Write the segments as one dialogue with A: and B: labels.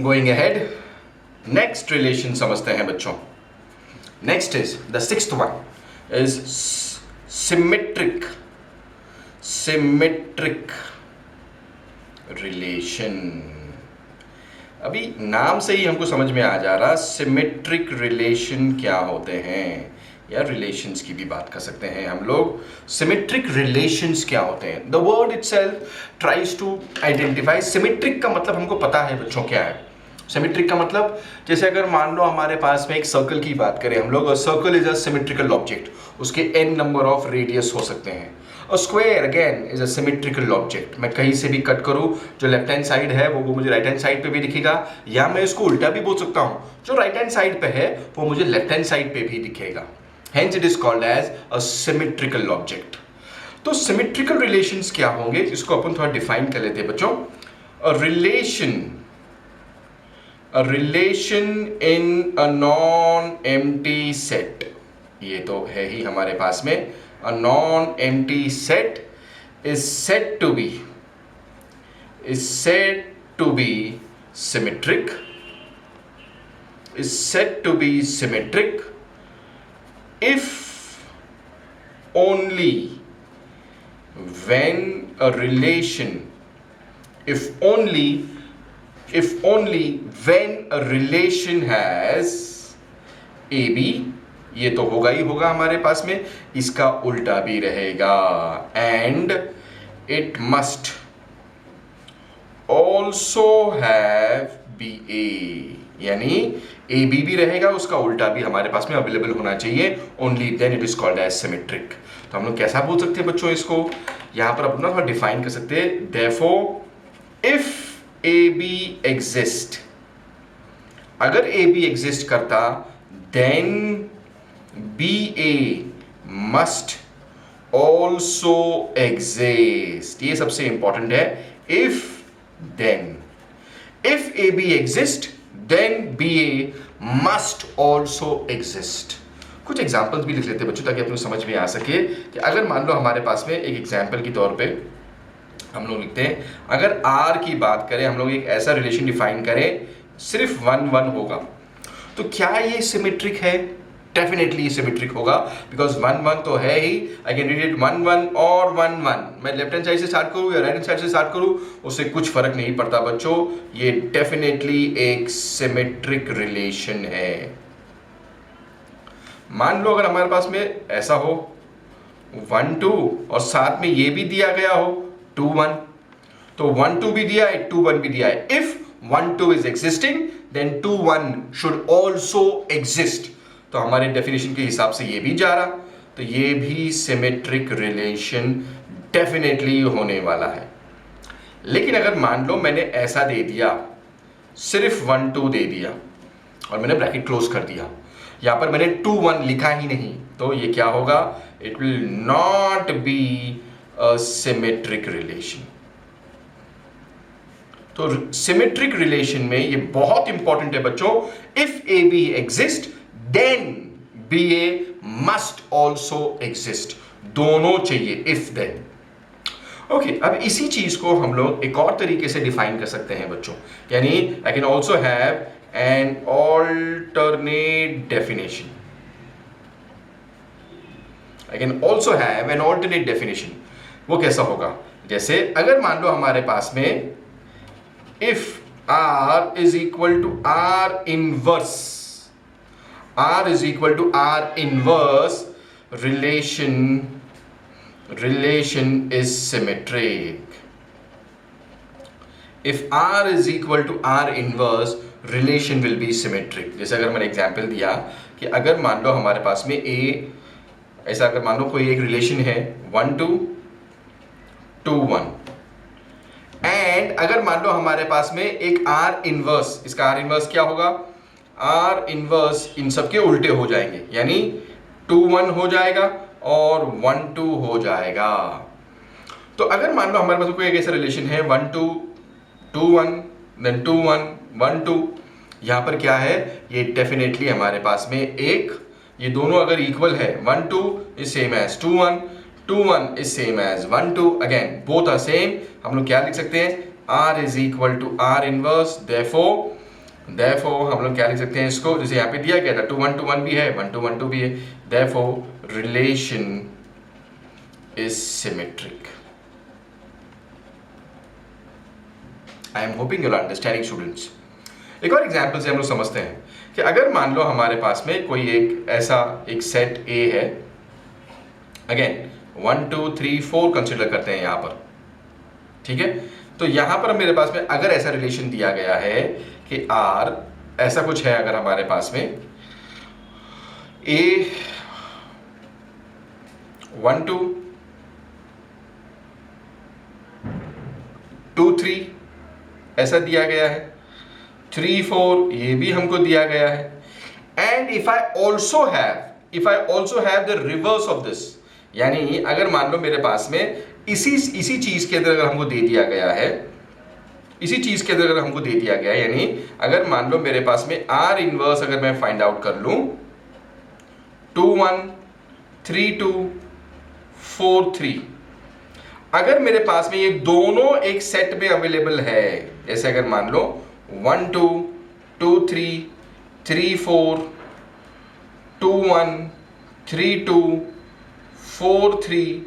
A: Going ahead, next relation समझते हैं बच्चों. Next is the sixth one is symmetric relation. अभी नाम से ही हमको समझ में आ जा रहा सिमेट्रिक रिलेशन क्या होते हैं, या रिलेशंस की भी बात कर सकते हैं हम लोग. सिमेट्रिक रिलेशंस क्या होते हैं? The word itself tries to identify. Symmetric का मतलब हमको पता है बच्चों क्या है. सिमेट्रिक का मतलब, जैसे अगर मान लो हमारे पास में एक सर्कल की बात करें हम लोग, और circle is a symmetrical object, उसके n नंबर ऑफ रेडियस हो सकते हैं. A square again is a symmetrical object. मैं कहीं से भी कट करूं, जो लेफ्ट हैंड साइड है वो मुझे राइट हैंड साइड पे भी दिखेगा, या मैं इसको उल्टा भी बोल सकता हूं, जो राइट हैंड साइड पे है वो मुझे लेफ्ट हैंड साइड पे भी दिखेगा. Hence it is called as a symmetrical object. तो symmetrical relations क्या होंगे, इसको अपन थोड़ा डिफाइन कर लेते हैं बच्चों. A relation in a non-empty set. ये तो है ही हमारे पास में. A non-empty set is said to be symmetric. If only when a relation has AB, ये तो होगा ही होगा हमारे पास में, इसका उल्टा भी रहेगा, and it must also have BA, यानी AB भी रहेगा, उसका उल्टा भी हमारे पास में अवेलेबल होना चाहिए. Only then it is called as symmetric. तो हम लोग कैसा बोल सकते हैं बच्चों इसको, यहां पर अपना थोड़ा डिफाइन कर सकते हैं. देयरफॉर इफ AB एग्जिस्ट, अगर AB एग्जिस्ट करता, then BA must also exist. ये सबसे इंपॉर्टेंट है. if AB exist, then BA must also exist. कुछ एग्जाम्पल्स भी लिख लेते हैं बच्चों, ताकि आपको समझ में आ सके कि अगर मान लो हमारे पास में एक एग्जाम्पल के तौर पे हम लोग लिखते हैं, अगर R की बात करें, हम लोग एक ऐसा रिलेशन डिफाइन करें, सिर्फ 1 1 होगा, तो क्या ये सिमेट्रिक है? डेफिनेटली सिमेट्रिक होगा, बिकॉज 1 1 तो है ही. आई कैन रीड इट 1 1 और 1 1. मैं लेफ्ट हैंड साइड से स्टार्ट करूं या राइट हैंड साइड से स्टार्ट करूं, उससे कुछ फर्क नहीं पड़ता बच्चों. ये डेफिनेटली एक सिमेट्रिक रिलेशन है. मान लो अगर हमारे पास में ऐसा हो 1 2 और साथ में ये भी दिया गया हो 2 1, तो 1 2 भी दिया है, 2 1 भी दिया है. If 1 2 is existing, then 2 1 should also exist. तो हमारे डेफिनेशन के हिसाब से ये भी जा रहा, तो ये भी सिमेट्रिक रिलेशन डेफिनेटली होने वाला है. लेकिन अगर मान लो मैंने ऐसा दे दिया, सिर्फ 1 2 दे दिया और मैंने ब्रैकेट क्लोज कर दिया, यहां पर मैंने 2 1 लिखा ही नहीं, तो ये क्या होगा? It will not be a symmetric relation. तो सिमेट्रिक रिलेशन में ये बहुत इंपॉर्टेंट है बच्चों. If A B exist, then B A must also exist. दोनों चाहिए, इफ देन. ओके, अब इसी चीज को हम लोग एक और तरीके से डिफाइन कर सकते हैं बच्चों, यानी I can also have an alternate definition. I can also have an alternate definition. वो कैसा होगा? जैसे अगर मान लो हमारे पास में if R is equal to R inverse, relation is symmetric. If R is equal to R inverse, relation will be symmetric. जैसे अगर मैंने एग्जाम्पल दिया कि अगर मान लो हमारे पास में ऐसा अगर मान लो कोई एक रिलेशन है 1 2 2 1, एंड अगर मान लो हमारे पास में एक R इनवर्स, इसका R इनवर्स क्या होगा? R इनवर्स इन सब के उल्टे हो जाएंगे, यानी 2 1 हो जाएगा और 1 2 हो जाएगा. तो अगर मान लो हमारे पास कोई एक ऐसा रिलेशन है 1 2 2 1 देन 2 1 1 2, यहां पर क्या है? ये डेफिनेटली हमारे पास में एक, ये दोनों अगर इक्वल है, 1 2 is same as 2 1, 2 1 is same as 1 2. Again, both are same. हम लोग क्या लिख सकते हैं? R is equal to R inverse. Therefore, therefore हम लोग क्या लिख सकते हैं इसको, जैसे यहाँ पे दिया गया था 2 1 2 1 भी है, 1 2 1 2 भी है, therefore relation is symmetric. I am hoping you are understanding students. एक और एग्जाम्पल से हम लोग समझते हैं कि अगर मान लो हमारे पास में कोई एक ऐसा एक सेट ए है, अगेन 1 2 3 4 कंसिडर करते हैं यहाँ पर, ठीक है। तो यहाँ पर मेरे पास में अगर ऐसा रिलेशन दिया गया है कि आर ऐसा कुछ है, अगर हमारे पास में ए 1 2 2 3 ऐसा दिया गया है, 3 4 ये भी हमको दिया गया है, and if I also have the reverse of this, यानी अगर मान लो मेरे पास में इसी चीज के अंदर अगर हमको दे दिया गया है, इसी चीज के अंदर अगर हमको दे दिया गया है, यानी अगर मान लो मेरे पास में आर इनवर्स अगर मैं फाइंड आउट कर लूं 2 1 3 2 4 3, अगर मेरे पास में ये दोनों एक सेट में अवेलेबल है, जैसे अगर मान लो 1 2 2 3 3 4 2 1 3 2 4 3,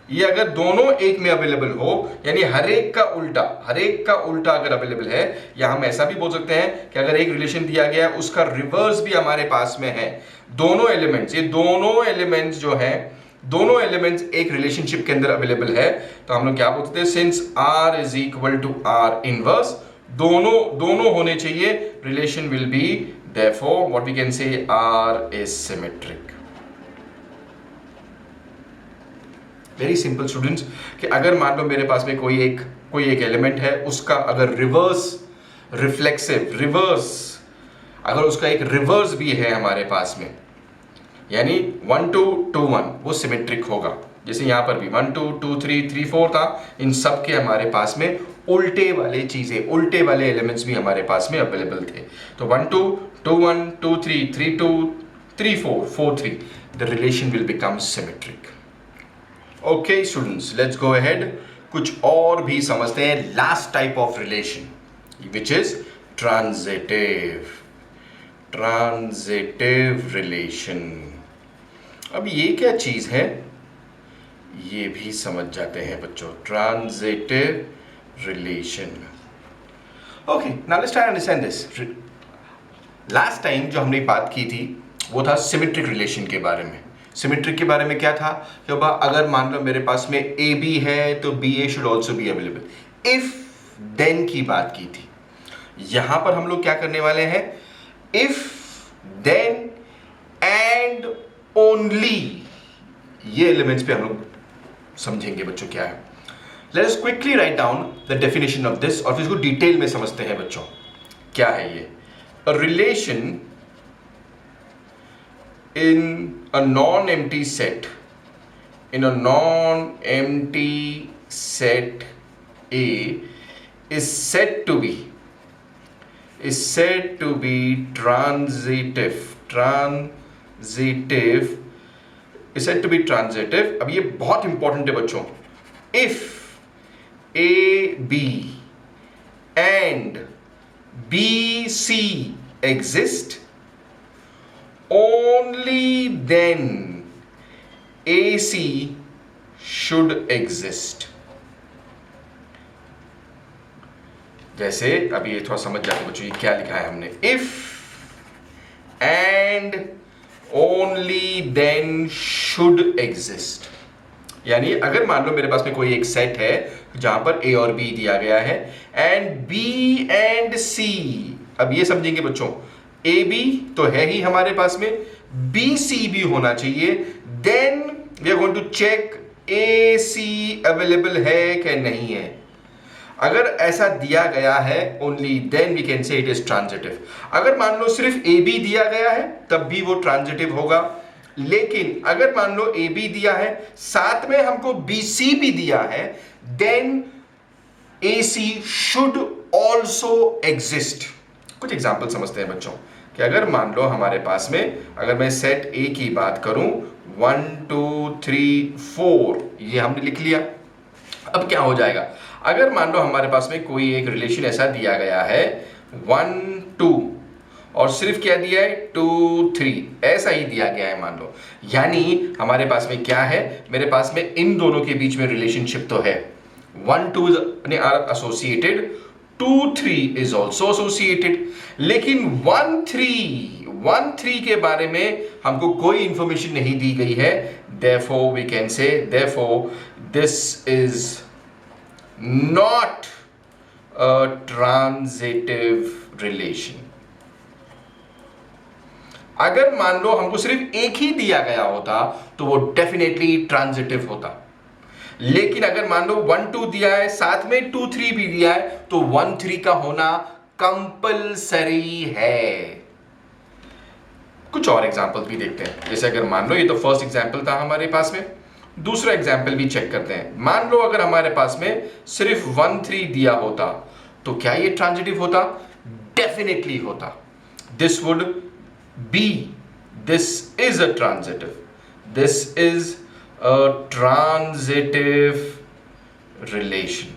A: ये अगर दोनों एक में अवेलेबल हो, यानी हर एक का उल्टा अगर अवेलेबल है, या हम ऐसा भी बोल सकते हैं कि अगर एक रिलेशन दिया गया है उसका रिवर्स भी हमारे पास में है, दोनों एलिमेंट्स, ये दोनों एलिमेंट्स जो है, दोनों एलिमेंट्स एक रिलेशनशिप के अंदर अवेलेबल है, तो हम लोग क्या बोलते हैं, since R is equal to R inverse, दोनों होने चाहिए, relation will be therefore what we can say R is symmetric. Very simple students, कि अगर मान लो मेरे पास में कोई एक एलिमेंट है, उसका अगर रिवर्स अगर उसका एक रिवर्स भी है हमारे पास में, यानी 1 2 2 1 वो सिमेट्रिक होगा। जैसे यहाँ पर भी 1 2 2 3 3 4 था, इन सब के हमारे पास में उल्टे वाले एलिमेंट्स भी हमारे पास में अवेलेबल थे। तो 1 2 2 1 2 3 3 2 3 4 4 3, the relation will become symmetric. Okay students, let's go ahead, कुछ और भी समझते हैं। Last type of relation which is transitive relation. अब ये क्या चीज है, ये भी समझ जाते हैं बच्चों, transitive relation. Okay, now let's try to understand this. Last time जो हमने बात की थी वो था सिमेट्रिक रिलेशन के बारे में। सिमेट्रिक के बारे में क्या था कि अगर मान लो मेरे पास में ए बी है तो B A should also be available, if then की बात की थी। यहां पर हम लोग क्या करने वाले हैं, इफ देन एंड ओनली, ये एलिमेंट्स पे हम लोग समझेंगे बच्चों क्या है। Let us quickly write down the definition of this, और फिर इसको डिटेल में समझते हैं बच्चों क्या है ये। A relation in a non-empty set, A is said to be transitive, is said to be transitive। अब ये बहुत इंपॉर्टेंट है बच्चों। if A B and B C exist, only then AC should exist। जैसे अभी ये थोड़ा समझ जाते बच्चों, ये क्या लिखा है हमने, if and only then should exist. यानी अगर मान लो मेरे पास में कोई एक सेट है जहां पर ए और बी दिया गया है, एंड बी एंड सी, अब ये समझेंगे बच्चों, ए बी तो है ही हमारे पास में, बी सी भी होना चाहिए, then we are going to check A C available है कि नहीं है। अगर ऐसा दिया गया है, only then we can say it is transitive. अगर मान लो सिर्फ ए बी दिया गया है तब भी वो ट्रांजिटिव होगा, लेकिन अगर मान लो ए बी दिया है साथ में हमको बी सी भी दिया है, then A C should also exist. कुछ एग्जाम्पल समझते हैं बच्चों कि अगर मान लो हमारे पास में, अगर मैं सेट ए की बात करूं 1 2 3 4, ये हमने लिख लिया। अब क्या हो जाएगा, अगर मान लो हमारे पास में कोई एक रिलेशन ऐसा दिया गया है 1 2, और सिर्फ क्या दिया है 2 3, ऐसा ही दिया गया है मान लो। यानी हमारे पास में क्या है, मेरे पास में इन दोनों के बीच में रिलेशनशिप तो है, 1 2 are associated, 2 3 is also associated, लेकिन 1 3 के बारे में हमको कोई इंफॉर्मेशन नहीं दी गई है। therefore we can say therefore this is not a transitive relation। अगर मान लो हमको सिर्फ एक ही दिया गया होता तो वो डेफिनेटली ट्रांजिटिव होता, लेकिन अगर मान लो 1 2 दिया है, साथ में 2 3 भी दिया है, तो 1 3 का होना कंपलसरी है। कुछ और एग्जांपल भी देखते हैं, जैसे अगर मान लो ये तो फर्स्ट एग्जांपल था हमारे पास में, दूसरा एग्जांपल भी चेक करते हैं। मान लो अगर हमारे पास में सिर्फ 1 3 दिया होता तो क्या ये ट्रांजिटिव होता? डेफिनेटली होता। This would be, this is a transitive, this is a transitive relation.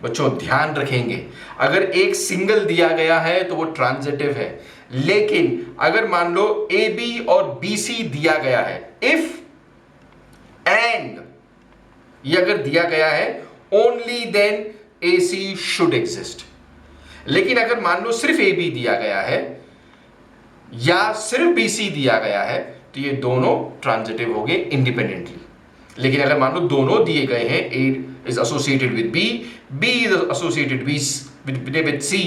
A: बच्चों ध्यान रखेंगे, अगर एक सिंगल दिया गया है तो वो ट्रांजिटिव है, लेकिन अगर मान लो ए बी और बी सी दिया गया है, इफ एंड ये अगर दिया गया है, only then A C should exist. लेकिन अगर मान लो सिर्फ ए बी दिया गया है या सिर्फ बी सी दिया गया है, तो ये दोनों ट्रांजिटिव हो गए इंडिपेंडेंटली। लेकिन अगर मान लो दोनों दिए गए हैं, ए is associated with B, B is associated with C,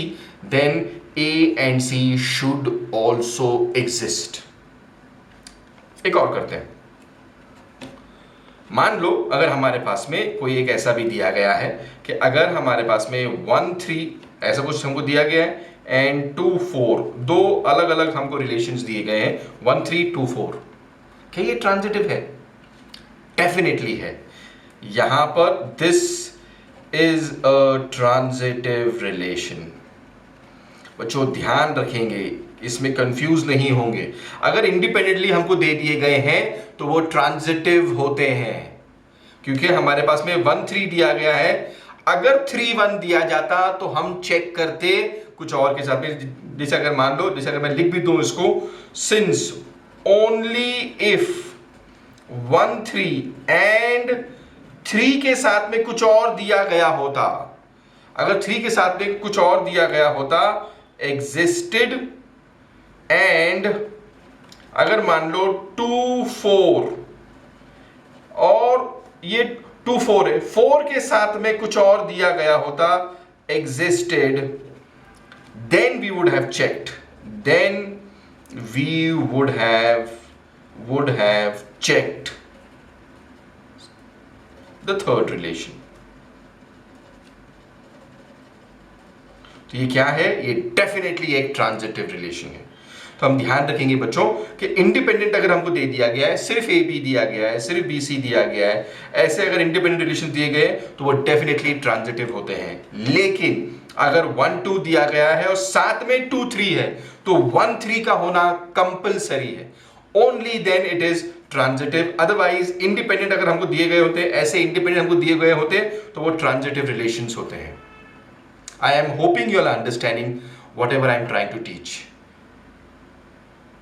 A: then A and C should also exist। एक और करते हैं। मान लो अगर हमारे पास में कोई एक ऐसा भी दिया गया है कि अगर हमारे पास में 1 3 ऐसा कुछ हमको दिया गया है एंड 2 4, दो अलग अलग हमको रिलेशंस दिए गए हैं, 1 3 2 4, क्या ये ट्रांजिटिव है? डेफिनेटली है। यहां पर this is a transitive relation. बच्चों ध्यान रखेंगे, इसमें कंफ्यूज नहीं होंगे। अगर इंडिपेंडेंटली हमको दे दिए गए हैं तो वो ट्रांजिटिव होते हैं, क्योंकि हमारे पास में 1 3 दिया गया है। अगर 3 1 दिया जाता तो हम चेक करते कुछ और के साथ में, जैसे अगर मान लो, जैसे अगर मैं लिख भी दूं इसको, सिंस ओनली इफ 1 3 एंड 3 के साथ में कुछ और दिया गया होता, अगर 3 के साथ में कुछ और दिया गया होता एग्जिस्टेड, एंड अगर मान लो 2 4 और ये 2 4 है, 4 के साथ में कुछ और दिया गया होता existed, then we would have checked, then we would have checked the third relation। तो ये क्या है? ये डेफिनेटली एक ट्रांजिटिव रिलेशन है। तो हम ध्यान रखेंगे बच्चों कि इंडिपेंडेंट अगर हमको दे दिया गया है, सिर्फ ए बी दिया गया है, सिर्फ बी सी दिया गया है, ऐसे अगर इंडिपेंडेंट रिलेशन दिए गए तो वो डेफिनेटली ट्रांजिटिव होते हैं। लेकिन अगर 1 2 दिया गया है और साथ में 2 3 है, तो 1 3 का होना कंपलसरी है, only then it is transitive. Otherwise independent अगर हमको दिए गए होते, ऐसे इंडिपेंडेंट हमको दिए गए होते, तो वो ट्रांजिटिव रिलेशंस होते हैं। I am hoping you are understanding whatever I am trying to teach.